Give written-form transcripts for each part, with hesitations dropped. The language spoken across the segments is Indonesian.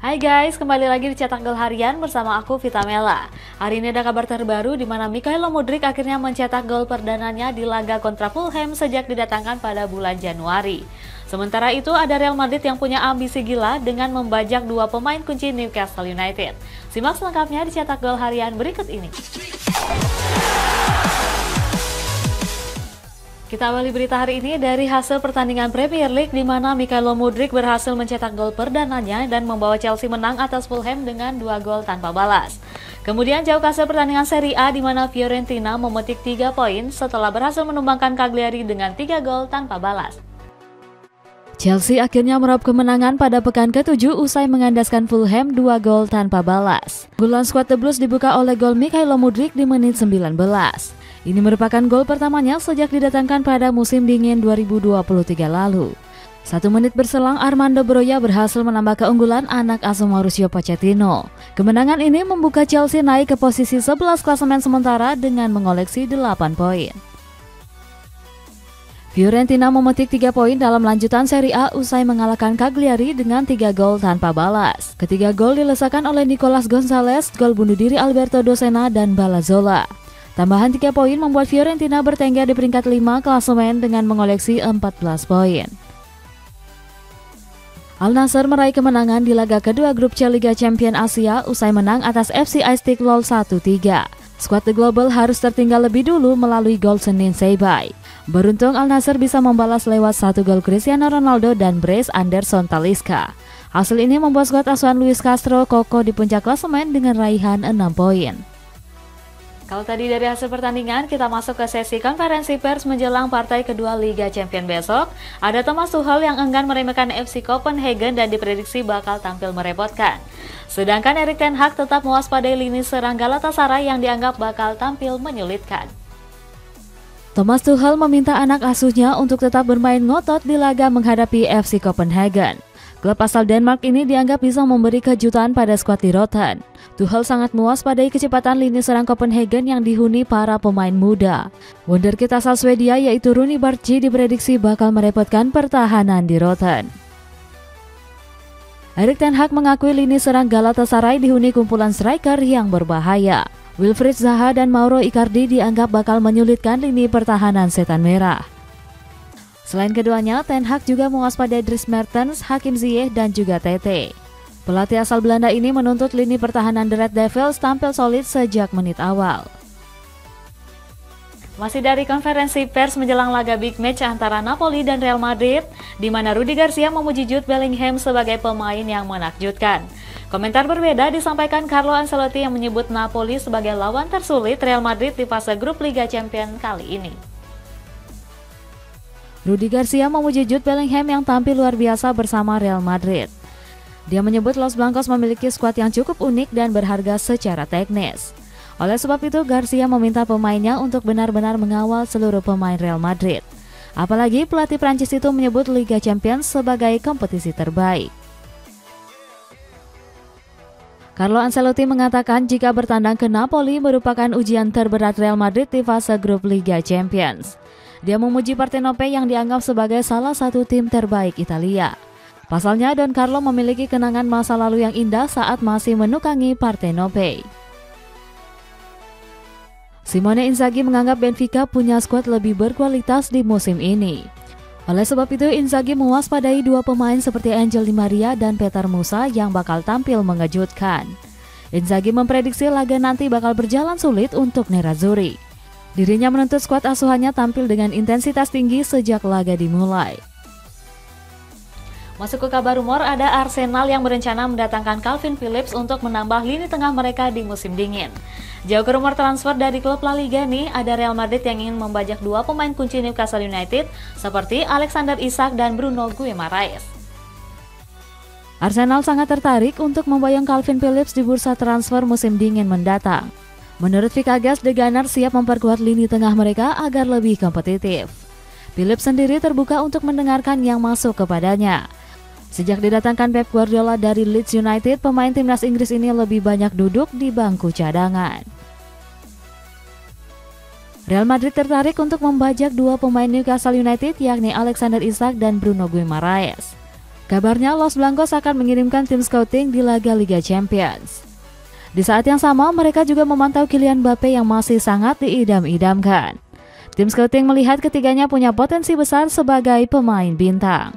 Hai guys, kembali lagi di Cetak Gol Harian bersama aku Vita Mela. Hari ini ada kabar terbaru di mana Mykhailo Mudryk akhirnya mencetak gol perdananya di laga kontra Fulham sejak didatangkan pada bulan Januari. Sementara itu ada Real Madrid yang punya ambisi gila dengan membajak dua pemain kunci Newcastle United. Simak selengkapnya di Cetak Gol Harian berikut ini. Kita awali berita hari ini dari hasil pertandingan Premier League di mana Mykhailo Mudryk berhasil mencetak gol perdananya dan membawa Chelsea menang atas Fulham dengan 2 gol tanpa balas. Kemudian jauh hasil pertandingan Serie A di mana Fiorentina memetik 3 poin setelah berhasil menumbangkan Cagliari dengan 3 gol tanpa balas. Chelsea akhirnya meraup kemenangan pada pekan ke-7 usai mengandaskan Fulham 2 gol tanpa balas. Bulan skuad The Blues dibuka oleh gol Mykhailo Mudryk di menit 19. Ini merupakan gol pertamanya sejak didatangkan pada musim dingin 2023 lalu. 1 menit berselang Armando Broja berhasil menambah keunggulan anak asuh Mauricio Pochettino. Kemenangan ini membuka Chelsea naik ke posisi 11 klasemen sementara dengan mengoleksi 8 poin. Fiorentina memetik 3 poin dalam lanjutan Serie A usai mengalahkan Cagliari dengan 3 gol tanpa balas. Ketiga gol dilesakan oleh Nicolas Gonzalez, gol bunuh diri Alberto Dosena dan Balazola. Tambahan 3 poin membuat Fiorentina bertengger di peringkat 5 klasemen dengan mengoleksi 14 poin. Al Nassr meraih kemenangan di laga kedua grup C Liga Champions Asia usai menang atas FC Istiqlal 1-3. Skuad The Global harus tertinggal lebih dulu melalui gol Senin Seibay. Beruntung Al Nassr bisa membalas lewat 1 gol Cristiano Ronaldo dan brace Anderson Talisca. Hasil ini membuat skuad asuhan Luis Castro kokoh di puncak klasemen dengan raihan 6 poin. Kalau tadi dari hasil pertandingan, kita masuk ke sesi konferensi pers menjelang partai kedua Liga Champions besok. Ada Thomas Tuchel yang enggan meremehkan FC Copenhagen dan diprediksi bakal tampil merepotkan. Sedangkan Erik ten Hag tetap mewaspadai lini serang Galatasaray yang dianggap bakal tampil menyulitkan. Thomas Tuchel meminta anak asuhnya untuk tetap bermain ngotot di laga menghadapi FC Copenhagen. Klub asal Denmark ini dianggap bisa memberi kejutan pada skuad di Rotterdam. Tuchel sangat mewaspadai kecepatan lini serang Copenhagen yang dihuni para pemain muda. Wonderkid asal Swedia yaitu Rooney Bartji diprediksi bakal merepotkan pertahanan di Rotterdam. Erik ten Hag mengakui lini serang Galatasaray dihuni kumpulan striker yang berbahaya. Wilfried Zaha dan Mauro Icardi dianggap bakal menyulitkan lini pertahanan Setan Merah. Selain keduanya, ten Hag juga mewaspadai Dries Mertens, Hakim Ziyech dan juga Tete. Pelatih asal Belanda ini menuntut lini pertahanan The Red Devils tampil solid sejak menit awal. Masih dari konferensi pers menjelang laga big match antara Napoli dan Real Madrid, di mana Rudi Garcia memuji Jude Bellingham sebagai pemain yang menakjutkan. Komentar berbeda disampaikan Carlo Ancelotti yang menyebut Napoli sebagai lawan tersulit Real Madrid di fase grup Liga Champions kali ini. Rudi Garcia memuji Jude Bellingham yang tampil luar biasa bersama Real Madrid. Dia menyebut Los Blancos memiliki skuad yang cukup unik dan berharga secara teknis. Oleh sebab itu, Garcia meminta pemainnya untuk benar-benar mengawal seluruh pemain Real Madrid. Apalagi pelatih Prancis itu menyebut Liga Champions sebagai kompetisi terbaik. Carlo Ancelotti mengatakan jika bertandang ke Napoli merupakan ujian terberat Real Madrid di fase grup Liga Champions. Dia memuji Partenope yang dianggap sebagai salah satu tim terbaik Italia. Pasalnya, Don Carlo memiliki kenangan masa lalu yang indah saat masih menukangi Partenope. Simone Inzaghi menganggap Benfica punya skuad lebih berkualitas di musim ini. Oleh sebab itu, Inzaghi mewaspadai 2 pemain seperti Angel Di Maria dan Petar Musa yang bakal tampil mengejutkan. Inzaghi memprediksi laga nanti bakal berjalan sulit untuk Nerazzurri. Dirinya menuntut skuad asuhannya tampil dengan intensitas tinggi sejak laga dimulai. Masuk ke kabar rumor, ada Arsenal yang berencana mendatangkan Calvin Phillips untuk menambah lini tengah mereka di musim dingin. Jauh ke rumor transfer dari klub La Liga nih, ada Real Madrid yang ingin membajak 2 pemain kunci Newcastle United seperti Alexander Isak dan Bruno Guimaraes. Arsenal sangat tertarik untuk membayang Calvin Phillips di bursa transfer musim dingin mendatang. Menurut Vicagas, The Gunners siap memperkuat lini tengah mereka agar lebih kompetitif. Phillips sendiri terbuka untuk mendengarkan yang masuk kepadanya. Sejak didatangkan Pep Guardiola dari Leeds United, pemain timnas Inggris ini lebih banyak duduk di bangku cadangan. Real Madrid tertarik untuk membajak 2 pemain Newcastle United yakni Alexander Isak dan Bruno Guimaraes. Kabarnya Los Blancos akan mengirimkan tim scouting di laga Liga Champions. Di saat yang sama, mereka juga memantau Kylian Mbappe yang masih sangat diidam-idamkan. Tim scouting melihat ketiganya punya potensi besar sebagai pemain bintang.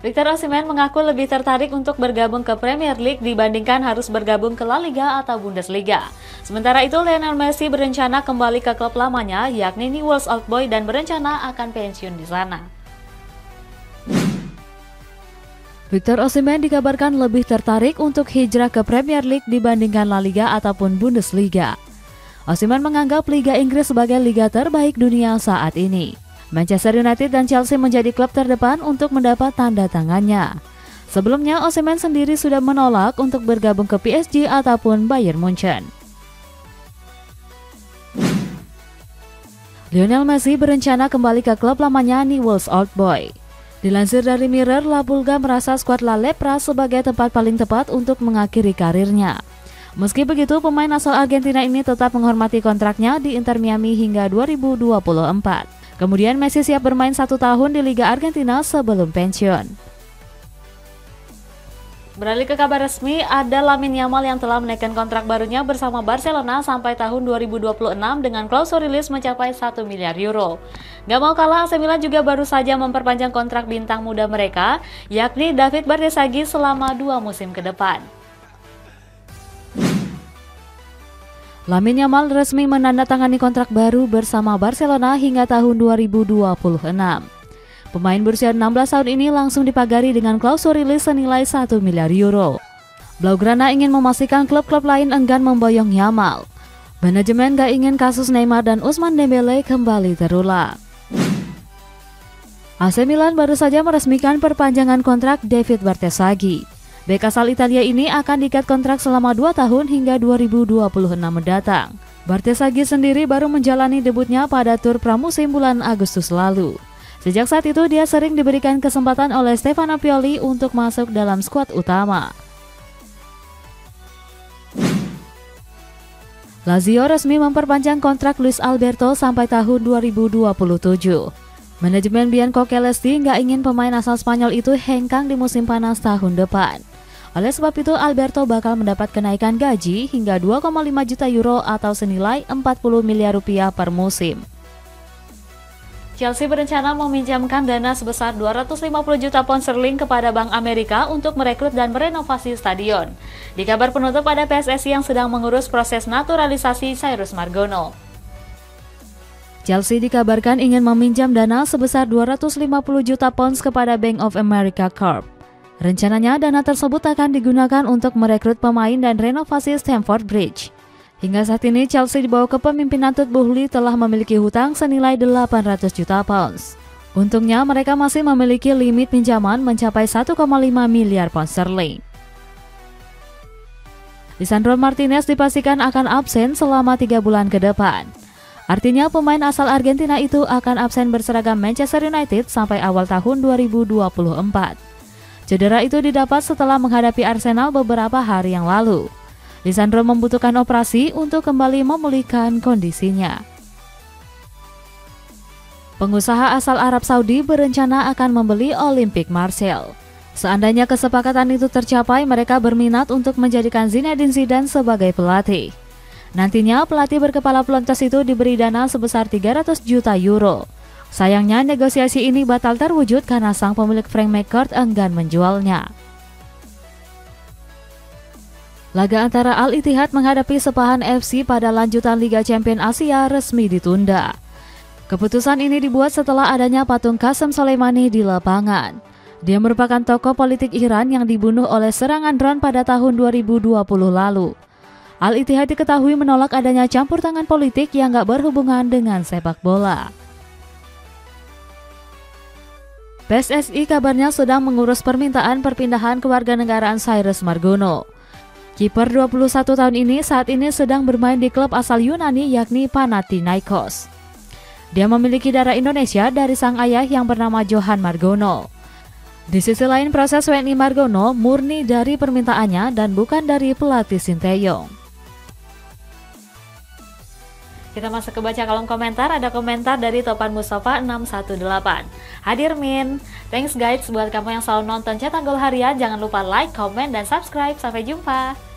Victor Osimhen mengaku lebih tertarik untuk bergabung ke Premier League dibandingkan harus bergabung ke La Liga atau Bundesliga. Sementara itu, Lionel Messi berencana kembali ke klub lamanya, yakni Newell's Old Boys, dan berencana akan pensiun di sana. Victor Osimhen dikabarkan lebih tertarik untuk hijrah ke Premier League dibandingkan La Liga ataupun Bundesliga. Osimhen menganggap Liga Inggris sebagai liga terbaik dunia saat ini. Manchester United dan Chelsea menjadi klub terdepan untuk mendapat tanda tangannya. Sebelumnya, Osimhen sendiri sudah menolak untuk bergabung ke PSG ataupun Bayern Munchen. Lionel Messi berencana kembali ke klub lamanya Newell's Old Boys. Dilansir dari Mirror, La Pulga merasa skuad La Lepra sebagai tempat paling tepat untuk mengakhiri karirnya. Meski begitu, pemain asal Argentina ini tetap menghormati kontraknya di Inter Miami hingga 2024. Kemudian Messi siap bermain 1 tahun di Liga Argentina sebelum pensiun. Beralih ke kabar resmi, ada Lamine Yamal yang telah menaikkan kontrak barunya bersama Barcelona sampai tahun 2026 dengan klausul rilis mencapai 1 miliar euro. Gak mau kalah, AC Milan juga baru saja memperpanjang kontrak bintang muda mereka, yakni David Bardesaghi selama 2 musim ke depan. Lamine Yamal resmi menandatangani kontrak baru bersama Barcelona hingga tahun 2026. Pemain berusia 16 tahun ini langsung dipagari dengan klausul rilis senilai 1 miliar euro. Blaugrana ingin memastikan klub-klub lain enggan memboyong Yamal. Manajemen gak ingin kasus Neymar dan Ousmane Dembele kembali terulang. AC Milan baru saja meresmikan perpanjangan kontrak David Bardesaghi. Bek asal Italia ini akan diikat kontrak selama 2 tahun hingga 2026 mendatang. Bardesaghi sendiri baru menjalani debutnya pada tur pramusim bulan Agustus lalu. Sejak saat itu dia sering diberikan kesempatan oleh Stefano Pioli untuk masuk dalam skuad utama. Lazio resmi memperpanjang kontrak Luis Alberto sampai tahun 2027. Manajemen Bianco Celesti nggak ingin pemain asal Spanyol itu hengkang di musim panas tahun depan. Oleh sebab itu, Alberto bakal mendapat kenaikan gaji hingga 2,5 juta euro atau senilai 40 miliar rupiah per musim. Chelsea berencana meminjamkan dana sebesar 250 juta pound sterling kepada Bank Amerika untuk merekrut dan merenovasi stadion. Di kabar penutup, ada PSSI yang sedang mengurus proses naturalisasi Cyrus Margono. Chelsea dikabarkan ingin meminjam dana sebesar 250 juta pounds kepada Bank of America Corp. Rencananya dana tersebut akan digunakan untuk merekrut pemain dan renovasi Stamford Bridge. Hingga saat ini Chelsea di bawah kepemimpinan Todd Boehly telah memiliki hutang senilai 800 juta pounds. Untungnya mereka masih memiliki limit pinjaman mencapai 1,5 miliar pound sterling. Lisandro Martinez dipastikan akan absen selama 3 bulan ke depan. Artinya pemain asal Argentina itu akan absen berseragam Manchester United sampai awal tahun 2024. Cedera itu didapat setelah menghadapi Arsenal beberapa hari yang lalu. Lisandro membutuhkan operasi untuk kembali memulihkan kondisinya. Pengusaha asal Arab Saudi berencana akan membeli Olympique Marseille. Seandainya kesepakatan itu tercapai, mereka berminat untuk menjadikan Zinedine Zidane sebagai pelatih. Nantinya pelatih berkepala pelontos itu diberi dana sebesar 300 juta euro. Sayangnya negosiasi ini batal terwujud karena sang pemilik Frank McCourt enggan menjualnya. Laga antara Al Ittihad menghadapi Sepahan FC pada lanjutan Liga Champions Asia resmi ditunda. Keputusan ini dibuat setelah adanya patung Qasem Soleimani di lapangan. Dia merupakan tokoh politik Iran yang dibunuh oleh serangan drone pada tahun 2020 lalu. Al Ittihad diketahui menolak adanya campur tangan politik yang gak berhubungan dengan sepak bola. PSSI kabarnya sedang mengurus permintaan perpindahan kewarganegaraan Cyrus Margono. Kiper 21 tahun ini saat ini sedang bermain di klub asal Yunani yakni Panathinaikos. Dia memiliki darah Indonesia dari sang ayah yang bernama Johan Margono. Di sisi lain, proses WNI Margono murni dari permintaannya dan bukan dari pelatih Sinteyong. Kita masuk ke baca kolom komentar, ada komentar dari Topan Mustafa 618. Hadir Min. Thanks guys buat kamu yang selalu nonton Cetak Gol Harian, jangan lupa like, comment, dan subscribe. Sampai jumpa.